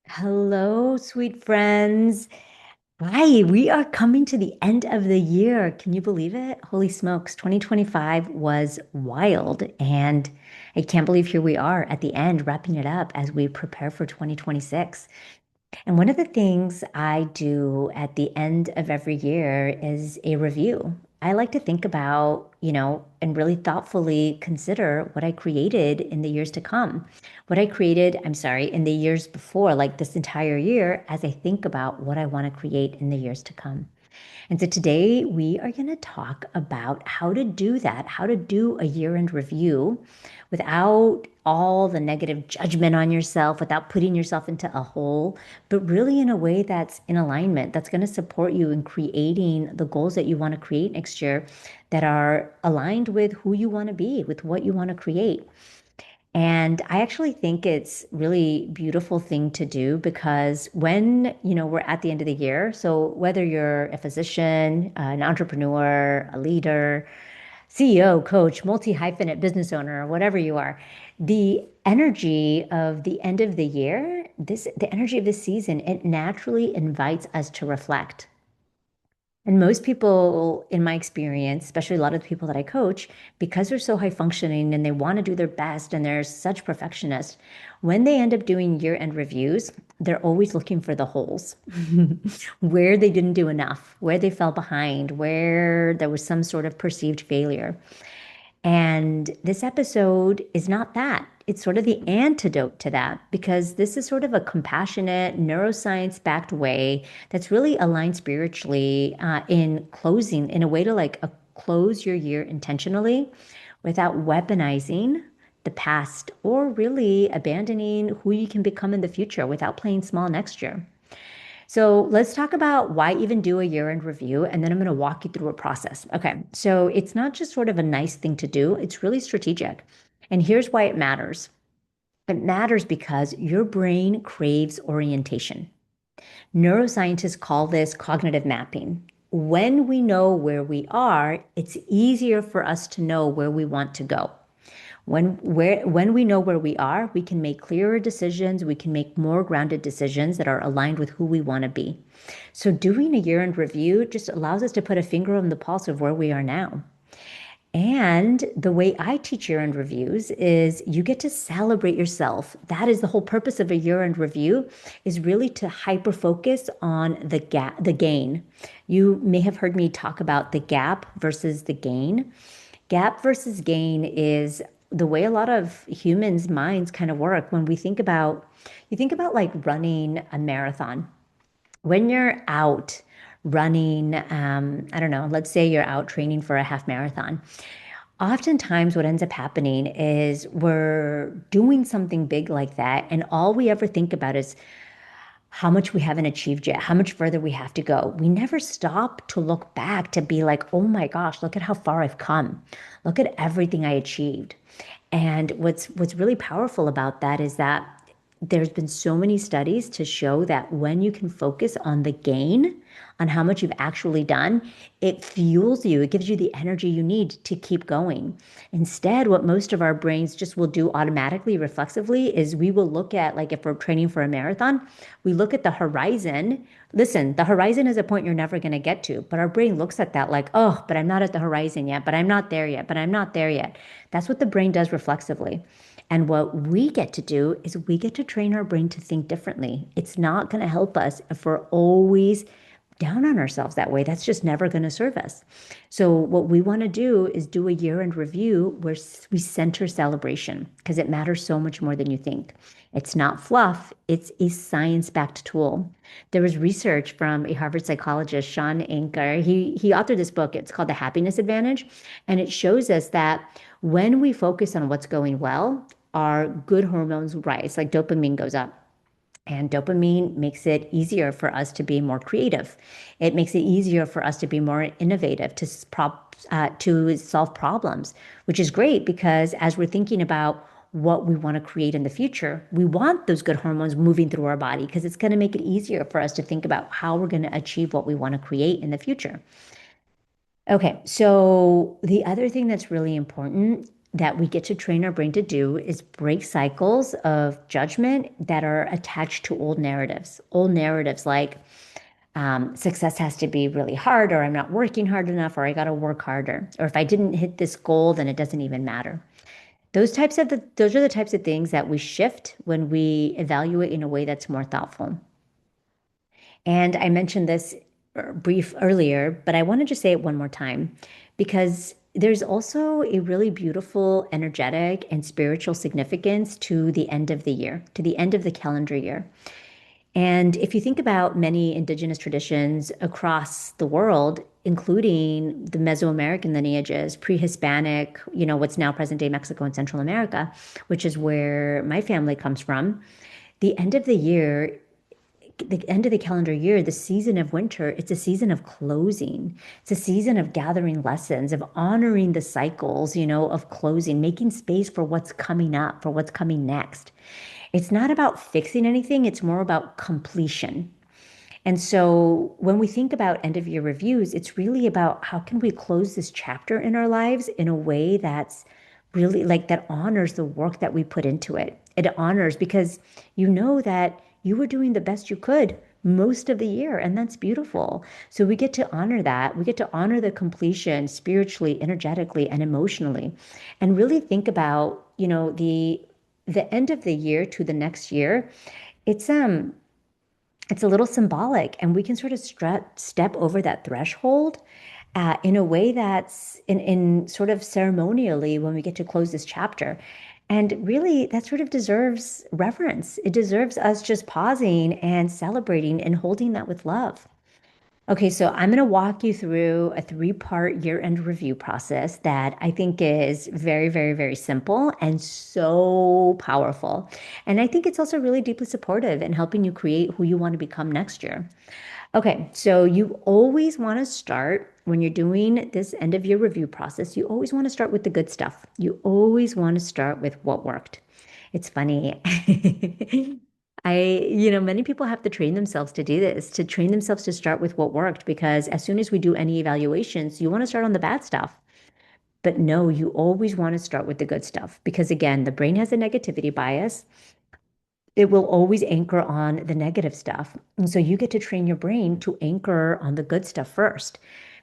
Hello, sweet friends. Hi, we are coming to the end of the year. Can you believe it? Holy smokes, 2025 was wild. And I can't believe here we are at the end, wrapping it up as we prepare for 2026. And one of the things I do at the end of every year is a review. I like to think about, and really thoughtfully consider what I created in the years to come. What I created, I'm sorry, in the years before, like this entire year, as I think about what I want to create in the years to come. And so today we are going to talk about how to do that, how to do a year-end review without all the negative judgment on yourself, without putting yourself into a hole, but really in a way that's in alignment, that's going to support you in creating the goals that you want to create next year that are aligned with who you want to be, with what you want to create. And I actually think it's really beautiful thing to do because when, we're at the end of the year, so whether you're a physician, an entrepreneur, a leader, CEO, coach, multi-hyphenate business owner, whatever you are, the energy of the end of the year, the energy of this season, it naturally invites us to reflect. And most people, in my experience, especially a lot of the people that I coach, because they're so high functioning and they want to do their best and they're such perfectionists, when they end up doing year-end reviews, they're always looking for the holes, where they didn't do enough, where they fell behind, where there was some sort of perceived failure. And this episode is not that. It's sort of the antidote to that because this is sort of a compassionate, neuroscience backed way that's really aligned spiritually in closing, in a way to close your year intentionally without weaponizing the past or really abandoning who you can become in the future without playing small next year. So let's talk about why even do a year-end review, and then I'm going to walk you through a process. Okay, so it's not just sort of a nice thing to do, it's really strategic. And here's why it matters. It matters because your brain craves orientation. Neuroscientists call this cognitive mapping. When we know where we are, it's easier for us to know where we want to go. When we know where we are, we can make clearer decisions, we can make more grounded decisions that are aligned with who we want to be. So doing a year-end review just allows us to put a finger on the pulse of where we are now. And the way I teach year-end reviews is you get to celebrate yourself. That is the whole purpose of a year-end review, is really to hyper focus on the gain. You may have heard me talk about the gap versus the gain. Gap versus gain is the way a lot of humans' minds kind of work when you think about like running a marathon. When you're out running, I don't know, let's say you're out training for a half marathon. Oftentimes, what ends up happening is we're doing something big like that, and all we ever think about is how much we haven't achieved yet, how much further we have to go. We never stop to look back to be like, oh my gosh, look at how far I've come. Look at everything I achieved. And what's really powerful about that is that there's been so many studies to show that when you can focus on the gain, on how much you've actually done, it fuels you. It gives you the energy you need to keep going. Instead, what most of our brains just will do automatically, reflexively, is we will look at, like if we're training for a marathon, we look at the horizon. Listen, the horizon is a point you're never going to get to, but our brain looks at that like, oh, but I'm not at the horizon yet, but I'm not there yet, but I'm not there yet. That's what the brain does reflexively. And what we get to do is we get to train our brain to think differently. It's not going to help us if we're always down on ourselves that way. That's just never going to serve us. So, what we want to do is do a year end review where we center celebration because it matters so much more than you think. It's not fluff, it's a science backed tool. There was research from a Harvard psychologist, Sean Anker. He authored this book. It's called The Happiness Advantage. And it shows us that when we focus on what's going well, our good hormones rise, like dopamine goes up. And dopamine makes it easier for us to be more creative. It makes it easier for us to be more innovative, to solve problems, which is great because as we're thinking about what we want to create in the future, we want those good hormones moving through our body because it's going to make it easier for us to think about how we're going to achieve what we want to create in the future. Okay, so the other thing that's really important, that we get to train our brain to do is break cycles of judgment that are attached to old narratives. Old narratives like success has to be really hard, or I'm not working hard enough, or I got to work harder, or if I didn't hit this goal, then it doesn't even matter. Those are the types of things that we shift when we evaluate in a way that's more thoughtful. And I mentioned this brief earlier, but I want to just say it one more time because there's also a really beautiful, energetic, and spiritual significance to the end of the year, to the end of the calendar year. And if you think about many indigenous traditions across the world, including the Mesoamerican lineages, pre-Hispanic, what's now present-day Mexico and Central America, which is where my family comes from, the end of the year, the end of the calendar year, the season of winter, it's a season of closing. It's a season of gathering lessons, of honoring the cycles, of closing, making space for what's coming up, for what's coming next. It's not about fixing anything, it's more about completion. And so when we think about end of year reviews, it's really about how can we close this chapter in our lives in a way that's really like that honors the work that we put into it. It honors because you know that you were doing the best you could most of the year, and that's beautiful. So we get to honor that. We get to honor the completion spiritually, energetically, and emotionally, and really think about, the end of the year to the next year. It's it's a little symbolic, and we can sort of step over that threshold in a way that's in sort of ceremonially when we get to close this chapter. And really, that sort of deserves reverence. It deserves us just pausing and celebrating and holding that with love. Okay, so I'm going to walk you through a three-part year-end review process that I think is very, very, very simple and so powerful. And I think it's also really deeply supportive in helping you create who you want to become next year. Okay, so you always want to start when you're doing this end of year review process, you always want to start with the good stuff. You always want to start with what worked. It's funny. Many people have to train themselves to do this, to train themselves to start with what worked, because as soon as we do any evaluations, you want to start on the bad stuff. But no, you always want to start with the good stuff because, again, the brain has a negativity bias. It will always anchor on the negative stuff. And so you get to train your brain to anchor on the good stuff first.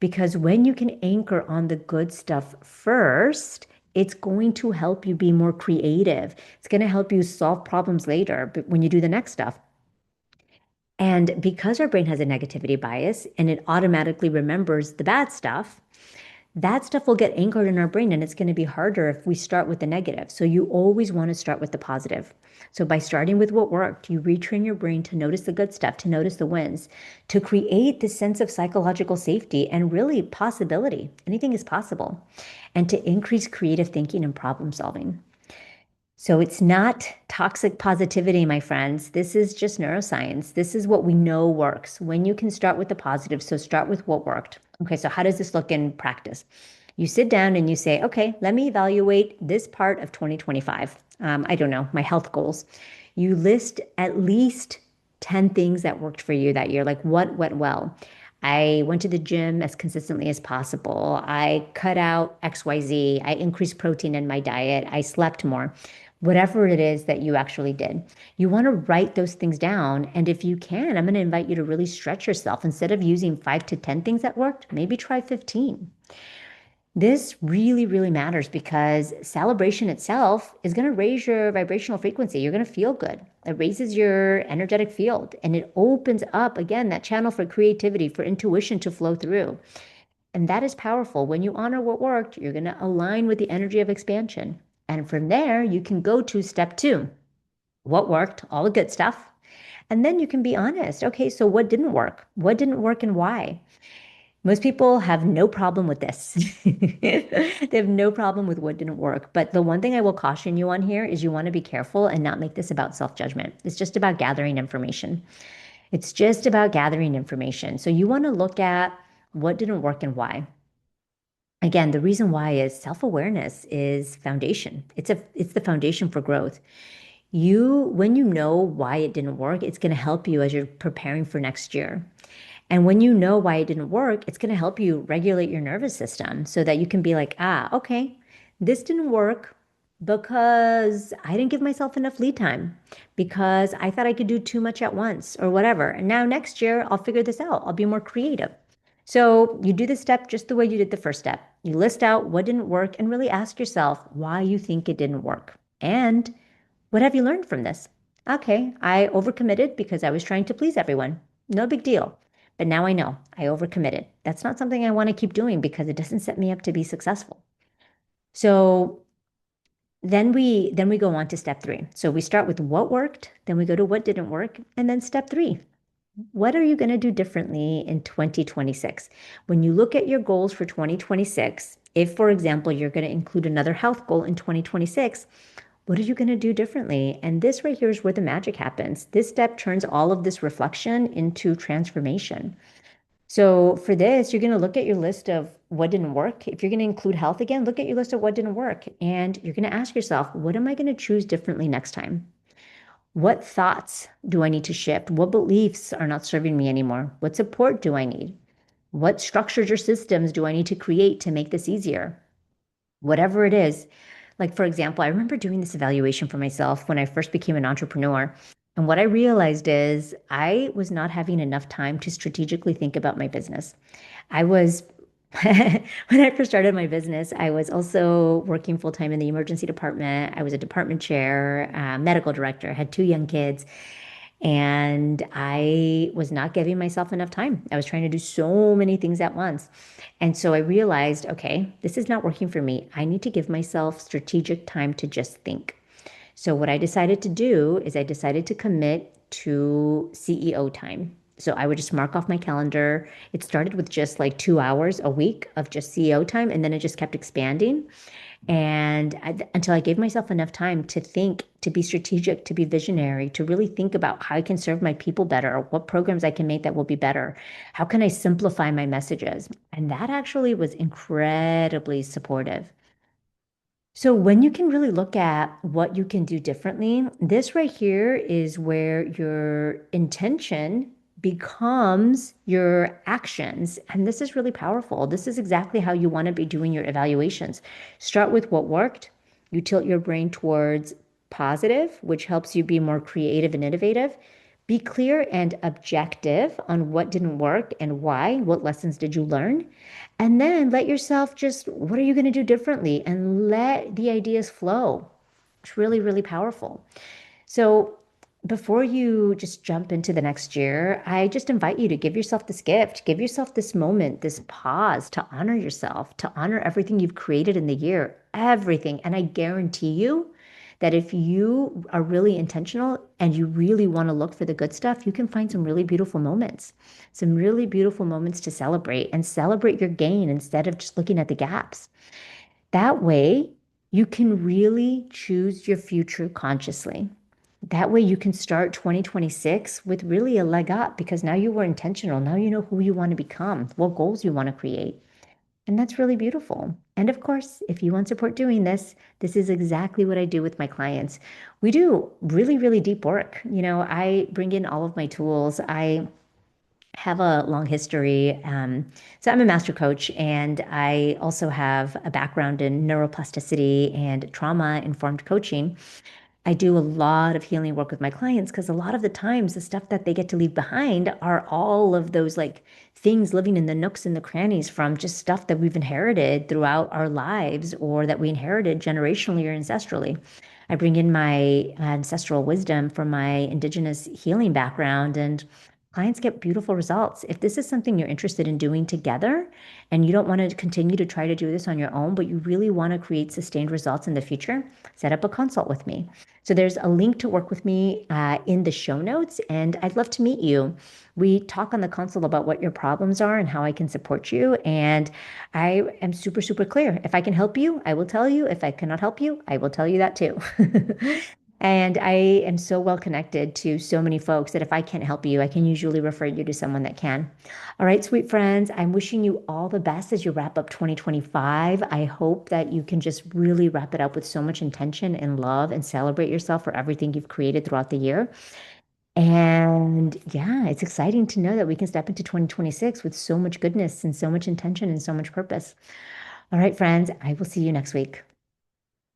Because when you can anchor on the good stuff first, it's going to help you be more creative. It's going to help you solve problems later when you do the next stuff. And because our brain has a negativity bias and it automatically remembers the bad stuff, that stuff will get anchored in our brain and it's going to be harder if we start with the negative. So you always want to start with the positive. So by starting with what worked, you retrain your brain to notice the good stuff, to notice the wins, to create this sense of psychological safety and really possibility. Anything is possible. And to increase creative thinking and problem solving. So it's not toxic positivity, my friends. This is just neuroscience. This is what we know works. When you can start with the positive, so start with what worked. Okay, so how does this look in practice? You sit down and you say, okay, let me evaluate this part of 2025. I don't know, my health goals. You list at least 10 things that worked for you that year, like what went well. I went to the gym as consistently as possible. I cut out XYZ. I increased protein in my diet. I slept more. Whatever it is that you actually did, you want to write those things down. And if you can, I'm going to invite you to really stretch yourself. Instead of using 5 to 10 things that worked, maybe try 15. This really, really matters because celebration itself is going to raise your vibrational frequency. You're going to feel good. It raises your energetic field and it opens up, again, that channel for creativity, for intuition to flow through. And that is powerful. When you honor what worked, you're going to align with the energy of expansion. And from there, you can go to step two. What worked? All the good stuff. And then you can be honest. Okay, so what didn't work? What didn't work and why? Most people have no problem with this. They have no problem with what didn't work. But the one thing I will caution you on here is you want to be careful and not make this about self-judgment. It's just about gathering information. It's just about gathering information. So you want to look at what didn't work and why. Again, the reason why is self-awareness is foundation. It's the foundation for growth. When you know why it didn't work, it's going to help you as you're preparing for next year. And when you know why it didn't work, it's going to help you regulate your nervous system so that you can be like, okay, This didn't work because I didn't give myself enough lead time, because I thought I could do too much at once or whatever. And now next year, I'll figure this out. I'll be more creative. So you do the step just the way you did the first step. You list out what didn't work and really ask yourself why you think it didn't work. And what have you learned from this? Okay, I overcommitted because I was trying to please everyone. No big deal. But now I know I overcommitted. That's not something I want to keep doing because it doesn't set me up to be successful. So then we go on to step three. So we start with what worked, then we go to what didn't work, and then step three. What are you going to do differently in 2026? When you look at your goals for 2026, if, for example, you're going to include another health goal in 2026, what are you going to do differently? And this right here is where the magic happens. This step turns all of this reflection into transformation. So for this, you're going to look at your list of what didn't work. If you're going to include health again, look at your list of what didn't work. And you're going to ask yourself, what am I going to choose differently next time? What thoughts do I need to shift? What beliefs are not serving me anymore? What support do I need? What structures or systems do I need to create to make this easier? Whatever it is. Like, for example, I remember doing this evaluation for myself when I first became an entrepreneur. And what I realized is I was not having enough time to strategically think about my business. I was, when I first started my business, I was also working full time in the emergency department. I was a department chair, medical director, had two young kids, and I was not giving myself enough time. I was trying to do so many things at once. And so I realized, okay, this is not working for me. I need to give myself strategic time to just think. So what I decided to do is I decided to commit to CEO time. So I would just mark off my calendar. It started with just like 2 hours a week of just CEO time, and then it just kept expanding. Until I gave myself enough time to think, to be strategic, to be visionary, to really think about how I can serve my people better, what programs I can make that will be better. How can I simplify my messages? And that actually was incredibly supportive. So when you can really look at what you can do differently, this right here is where your intention becomes your actions. And this is really powerful. This is exactly how you want to be doing your evaluations. Start with what worked. You tilt your brain towards positive, which helps you be more creative and innovative. Be clear and objective on what didn't work and why. What lessons did you learn? And then let yourself just, what are you going to do differently? And let the ideas flow. It's really, really powerful. So before you just jump into the next year, I just invite you to give yourself this gift, give yourself this moment, this pause to honor yourself, to honor everything you've created in the year, everything. And I guarantee you that if you are really intentional and you really want to look for the good stuff, you can find some really beautiful moments to celebrate and celebrate your gain instead of just looking at the gaps. That way, you can really choose your future consciously. That way, you can start 2026 with really a leg up because now you were intentional. Now you know who you want to become, what goals you want to create. And that's really beautiful. And of course, if you want support doing this, this is exactly what I do with my clients. We do really, really deep work. I bring in all of my tools. I have a long history. So I'm a master coach, and I also have a background in neuroplasticity and trauma-informed coaching. I do a lot of healing work with my clients because a lot of the times the stuff that they get to leave behind are all of those like things living in the nooks and the crannies from just stuff that we've inherited throughout our lives or that we inherited generationally or ancestrally. I bring in my ancestral wisdom from my indigenous healing background, and clients get beautiful results. If this is something you're interested in doing together and you don't want to continue to try to do this on your own, but you really want to create sustained results in the future, set up a consult with me. So there's a link to work with me in the show notes, and I'd love to meet you. We talk on the consult about what your problems are and how I can support you. And I am super, super clear. If I can help you, I will tell you. If I cannot help you, I will tell you that too. And I am so well connected to so many folks that if I can't help you, I can usually refer you to someone that can. All right, sweet friends, I'm wishing you all the best as you wrap up 2025. I hope that you can just really wrap it up with so much intention and love and celebrate yourself for everything you've created throughout the year. And yeah, it's exciting to know that we can step into 2026 with so much goodness and so much intention and so much purpose. All right, friends, I will see you next week.